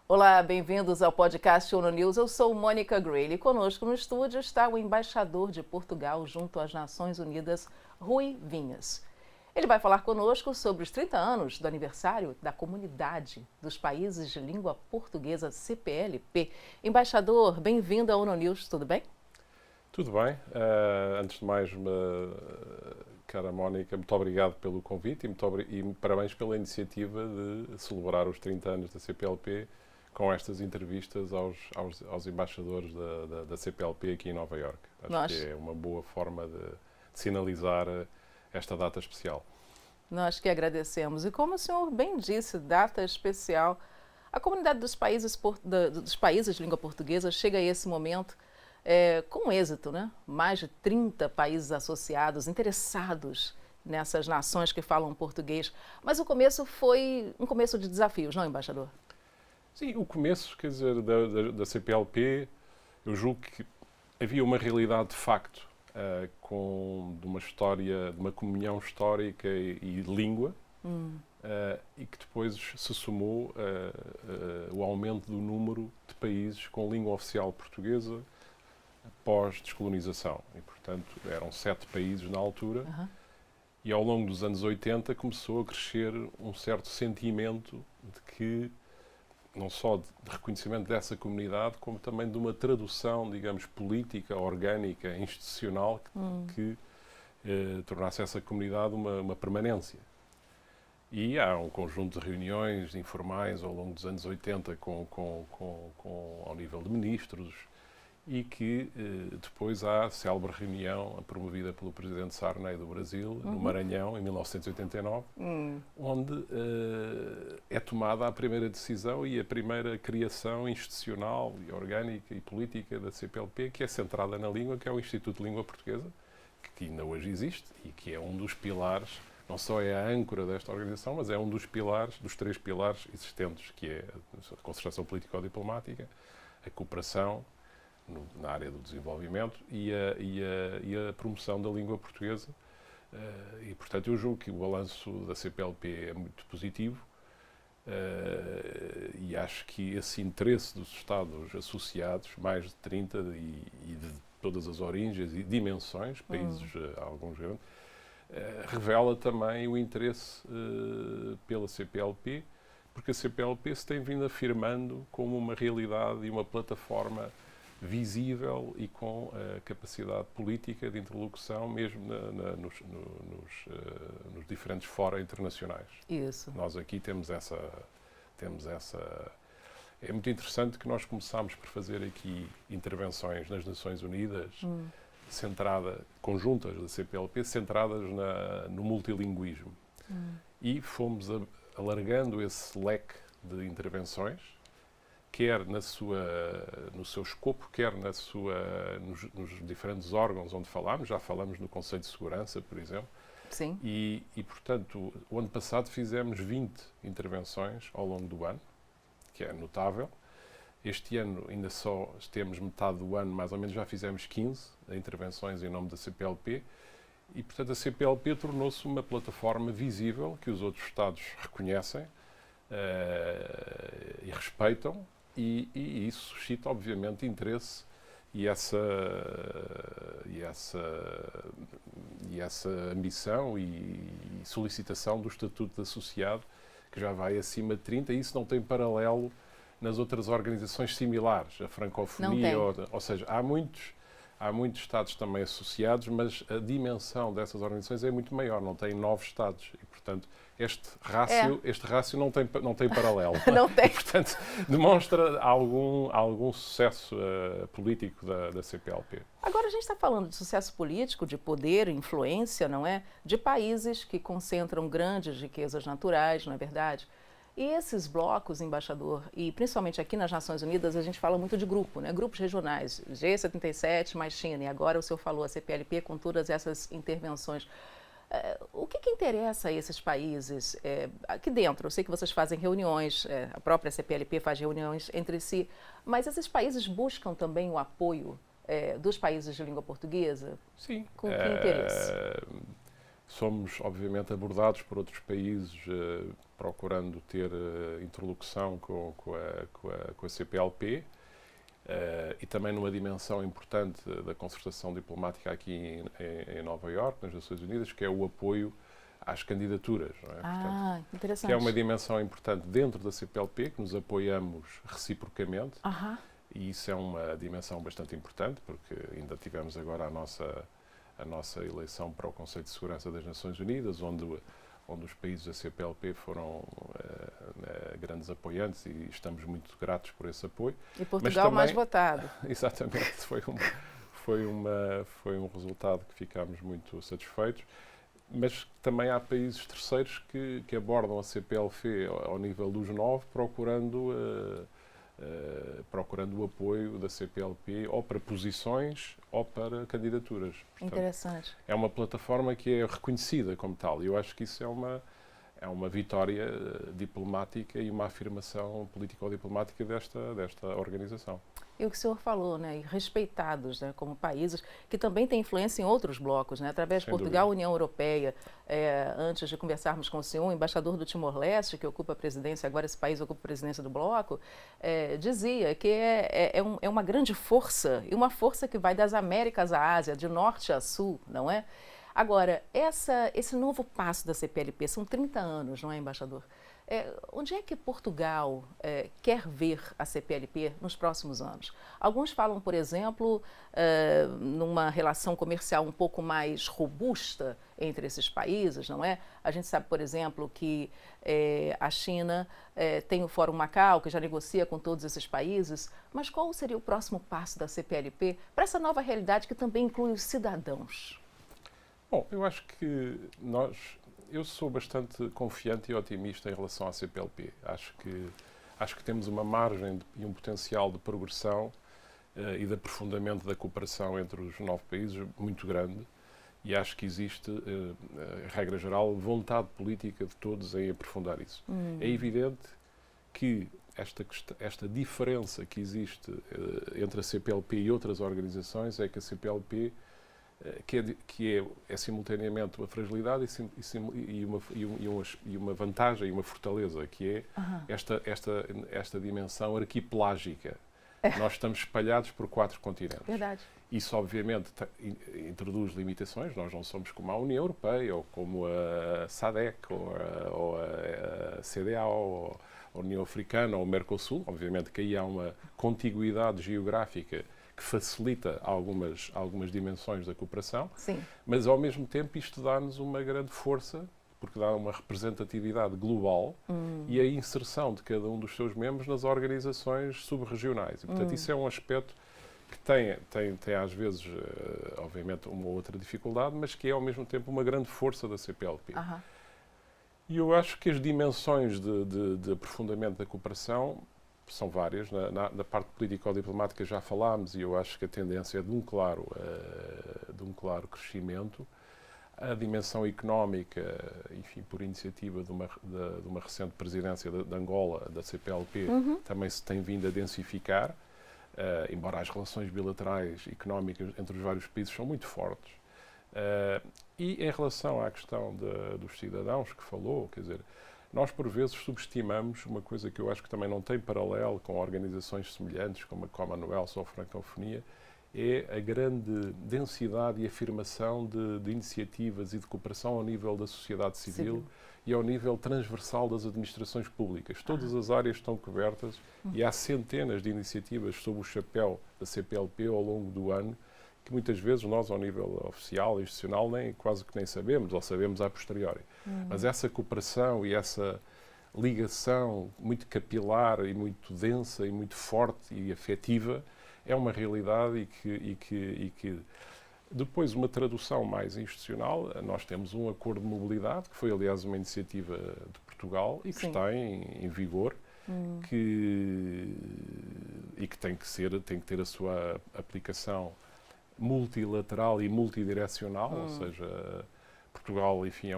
Olá, bem-vindos ao podcast ONU News. Eu sou Mônica Grayle e conosco no estúdio está o embaixador de Portugal junto às Nações Unidas, Rui Vinhas. Ele vai falar conosco sobre os 30 anos do aniversário da Comunidade dos Países de Língua Portuguesa, CPLP. Embaixador, bem-vindo ao ONU News, tudo bem? Tudo bem. Antes de mais, cara Mónica, muito obrigado pelo convite e parabéns pela iniciativa de celebrar os 30 anos da CPLP com estas entrevistas aos embaixadores da CPLP aqui em Nova Iorque. Acho que é uma boa forma de sinalizar esta data especial. Nós que agradecemos. E como o senhor bem disse, data especial, a comunidade dos países de língua portuguesa chega a esse momento com êxito, né? Mais de 30 países associados, interessados nessas nações que falam português. Mas o começo foi um começo de desafios, não, embaixador? Sim, o começo, quer dizer, da CPLP, eu julgo que havia uma realidade de facto, de uma história, de uma comunhão histórica e língua, e que depois se somou o aumento do número de países com língua oficial portuguesa pós-descolonização. E, portanto, eram 7 países na altura, e ao longo dos anos 80 começou a crescer um certo sentimento de que não só de reconhecimento dessa comunidade, como também de uma tradução, digamos, política, orgânica, institucional, que tornasse essa comunidade uma permanência. E há um conjunto de reuniões informais ao longo dos anos 80 ao nível de ministros, e que depois há a célebre reunião promovida pelo presidente Sarney do Brasil, no Maranhão, em 1989, onde é tomada a primeira decisão e a primeira criação institucional, e orgânica e política da CPLP, que é centrada na língua, que é o Instituto de Língua Portuguesa, que ainda hoje existe e que é um dos pilares, não só é a âncora desta organização, mas é um dos pilares, dos 3 pilares existentes, que é a concertação político-diplomática, a cooperação na área do desenvolvimento e a promoção da língua portuguesa. E, portanto, eu julgo que o balanço da CPLP é muito positivo, e acho que esse interesse dos Estados associados, mais de 30 e de todas as origens e dimensões, países, alguns grandes, revela também o interesse pela CPLP, porque a CPLP se tem vindo afirmando como uma realidade e uma plataforma visível e com capacidade política de interlocução mesmo nos diferentes fóruns internacionais. Isso. Nós aqui temos essa... É muito interessante que nós começámos por fazer aqui intervenções nas Nações Unidas, conjuntas da CPLP, centradas no multilinguismo. E fomos alargando esse leque de intervenções, quer no seu escopo, quer nos diferentes órgãos onde falámos. Já falamos no Conselho de Segurança, por exemplo. Sim. E, portanto, o ano passado fizemos 20 intervenções ao longo do ano, que é notável. Este ano ainda só temos metade do ano, mais ou menos já fizemos 15 intervenções em nome da CPLP. E, portanto, a CPLP tornou-se uma plataforma visível que os outros Estados reconhecem e respeitam. E isso suscita, obviamente, interesse e essa ambição e solicitação do Estatuto de Associado, que já vai acima de 30, e isso não tem paralelo nas outras organizações similares, a francofonia, ou seja, há muitos Estados também associados, mas a dimensão dessas organizações é muito maior, não tem 9 Estados, e, portanto, este rácio não tem paralelo. Não tem. E, portanto, demonstra algum sucesso político da CPLP. Agora a gente está falando de sucesso político, de poder, influência, não é? De países que concentram grandes riquezas naturais, não é verdade? E esses blocos, embaixador, e principalmente aqui nas Nações Unidas, a gente fala muito de grupo, né? Grupos regionais, G77 mais China, e agora o senhor falou a CPLP com todas essas intervenções. O que interessa a esses países? Aqui dentro, eu sei que vocês fazem reuniões, a própria CPLP faz reuniões entre si, mas esses países buscam também o apoio dos países de língua portuguesa? Sim. Com que interesse? Somos, obviamente, abordados por outros países procurando ter interlocução com a CPLP e também numa dimensão importante da concertação diplomática aqui em Nova Iorque, nas Nações Unidas, que é o apoio às candidaturas. Não é? Portanto, interessante. Que é uma dimensão importante dentro da CPLP, que nos apoiamos reciprocamente. E isso é uma dimensão bastante importante, porque ainda tivemos agora a nossa eleição para o Conselho de Segurança das Nações Unidas, onde os países da CPLP foram grandes apoiantes e estamos muito gratos por esse apoio. E Portugal também, mais votado. Exatamente, foi um resultado que ficámos muito satisfeitos. Mas também há países terceiros que abordam a CPLP ao nível dos 9, procurando o apoio da CPLP ou para posições ou para candidaturas. Portanto, interessante. É uma plataforma que é reconhecida como tal e eu acho que isso é uma vitória diplomática e uma afirmação político-diplomática desta organização. E o que o senhor falou, né, e respeitados, né, como países que também têm influência em outros blocos, né, através de Portugal, União Europeia. Antes de conversarmos com o senhor, o embaixador do Timor-Leste, que ocupa a presidência, agora esse país ocupa a presidência do bloco, dizia que é uma grande força, e uma força que vai das Américas à Ásia, de norte a sul, não é? Agora, esse novo passo da CPLP, são 30 anos, não é, embaixador? Onde é que Portugal quer ver a CPLP nos próximos anos? Alguns falam, por exemplo, numa relação comercial um pouco mais robusta entre esses países, não é? A gente sabe, por exemplo, que a China tem o Fórum Macau, que já negocia com todos esses países, mas qual seria o próximo passo da CPLP para essa nova realidade que também inclui os cidadãos? Bom, eu acho que eu sou bastante confiante e otimista em relação à CPLP. Acho que temos uma margem e um potencial de progressão e de aprofundamento da cooperação entre os 9 países muito grande e acho que existe, regra geral, vontade política de todos em aprofundar isso. É evidente que esta diferença que existe entre a CPLP e outras organizações é que a CPLP é simultaneamente uma fragilidade e uma vantagem e uma fortaleza, que é esta dimensão arquipelágica. Nós estamos espalhados por 4 continentes. Verdade. Isso, obviamente, introduz limitações. Nós não somos como a União Europeia, ou como a SADC, ou a CDAO, ou a União Africana, ou o Mercosul. Obviamente que aí há uma contiguidade geográfica que facilita algumas dimensões da cooperação, sim, mas ao mesmo tempo isto dá-nos uma grande força, porque dá uma representatividade global e a inserção de cada um dos seus membros nas organizações subregionais. E, portanto, isso é um aspecto que tem às vezes, obviamente, uma outra dificuldade, mas que é ao mesmo tempo uma grande força da CPLP. E eu acho que as dimensões de aprofundamento da cooperação são várias. Na parte político-diplomática já falámos e eu acho que a tendência é de um claro crescimento. A dimensão económica, enfim, por iniciativa de uma recente presidência de Angola, da CPLP, também se tem vindo a densificar, embora as relações bilaterais económicas entre os vários países são muito fortes. E em relação à questão dos cidadãos que falou, quer dizer, nós, por vezes, subestimamos uma coisa que eu acho que também não tem paralelo com organizações semelhantes, como a Commonwealth ou a Francofonia, é a grande densidade e afirmação de iniciativas e de cooperação ao nível da sociedade civil e ao nível transversal das administrações públicas. Todas as áreas estão cobertas e há centenas de iniciativas sob o chapéu da CPLP ao longo do ano, que muitas vezes nós, ao nível oficial, institucional, quase que nem sabemos, ou sabemos a posteriori. Mas essa cooperação e essa ligação muito capilar e muito densa e muito forte e afetiva é uma realidade e que depois uma tradução mais institucional, nós temos um acordo de mobilidade, que foi aliás uma iniciativa de Portugal e que está em vigor, e que tem que ter a sua aplicação multilateral e multidirecional, ou seja, Portugal, enfim,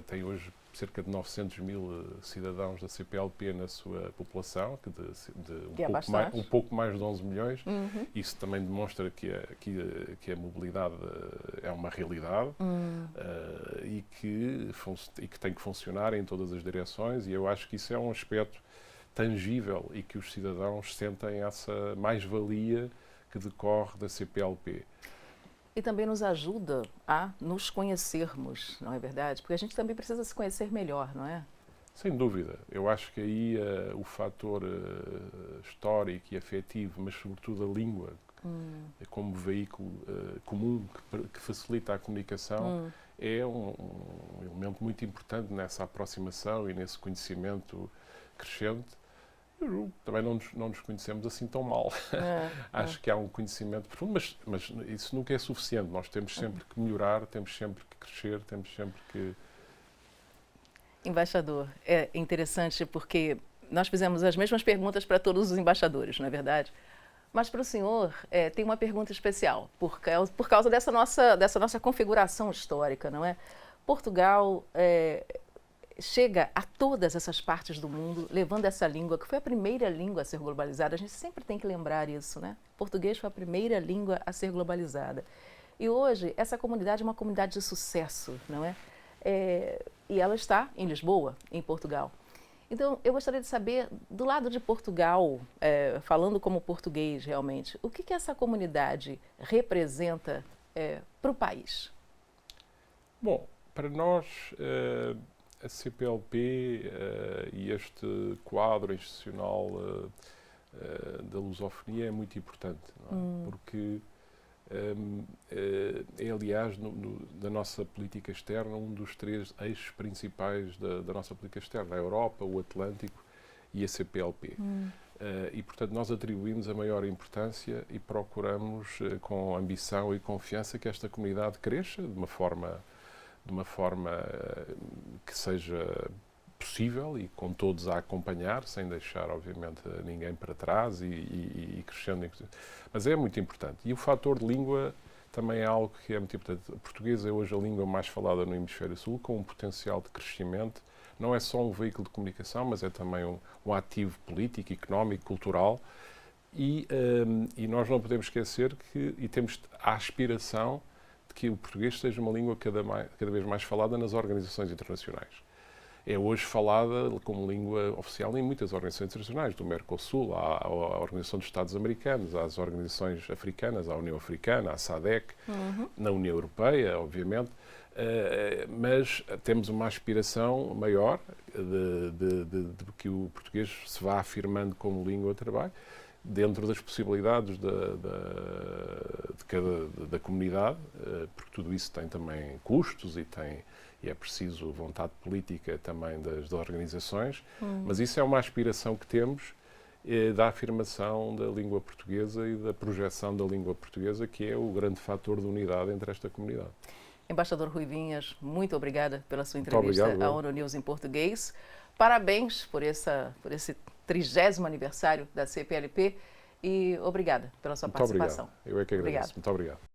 tem hoje cerca de 900 mil cidadãos da CPLP na sua população, um pouco mais de 11 milhões. Isso também demonstra que a mobilidade é uma realidade e que tem que funcionar em todas as direções, e eu acho que isso é um aspecto tangível e que os cidadãos sentem essa mais-valia que decorre da CPLP. E também nos ajuda a nos conhecermos, não é verdade? Porque a gente também precisa se conhecer melhor, não é? Sem dúvida. Eu acho que aí o fator histórico e afetivo, mas sobretudo a língua, como veículo comum que facilita a comunicação, é um elemento muito importante nessa aproximação e nesse conhecimento crescente. Também não nos conhecemos assim tão mal. Acho que há um conhecimento profundo, mas isso nunca é suficiente. Nós temos sempre que melhorar, temos sempre que crescer, temos sempre que... Embaixador, é interessante porque nós fizemos as mesmas perguntas para todos os embaixadores, não é verdade? Mas para o senhor tem uma pergunta especial, por causa dessa nossa configuração histórica, não é? Portugal chega a todas essas partes do mundo, levando essa língua, que foi a primeira língua a ser globalizada. A gente sempre tem que lembrar isso, né? O português foi a primeira língua a ser globalizada. E hoje, essa comunidade é uma comunidade de sucesso, não é? E ela está em Lisboa, em Portugal. Então, eu gostaria de saber, do lado de Portugal, falando como português realmente, o que essa comunidade representa para o país? Bom, para nós... a CPLP e este quadro institucional da lusofonia é muito importante, não é? Porque é, aliás, da nossa política externa, um dos 3 eixos principais da nossa política externa: a Europa, o Atlântico e a CPLP. E, portanto, nós atribuímos a maior importância e procuramos, com ambição e confiança, que esta comunidade cresça de uma forma que seja possível e com todos a acompanhar, sem deixar, obviamente, ninguém para trás e crescendo. Mas é muito importante. E o fator de língua também é algo que é muito importante. O português é hoje a língua mais falada no Hemisfério Sul, com um potencial de crescimento. Não é só um veículo de comunicação, mas é também um ativo político, económico, cultural. E nós não podemos esquecer e temos a aspiração que o português seja uma língua cada vez mais falada nas organizações internacionais. É hoje falada como língua oficial em muitas organizações internacionais, do Mercosul, à Organização dos Estados Americanos, às organizações africanas, à União Africana, à SADC, na União Europeia, obviamente, mas temos uma aspiração maior de que o português se vá afirmando como língua de trabalho, dentro das possibilidades da comunidade, porque tudo isso tem também custos e é preciso vontade política também das organizações, mas isso é uma aspiração que temos da afirmação da língua portuguesa e da projeção da língua portuguesa, que é o grande fator de unidade entre esta comunidade. Embaixador Rui Vinhas, muito obrigada pela sua entrevista à ONU News em português. Parabéns por esse 30º aniversário da CPLP e obrigada pela sua participação. Obrigado. Eu é que agradeço. Muito obrigado.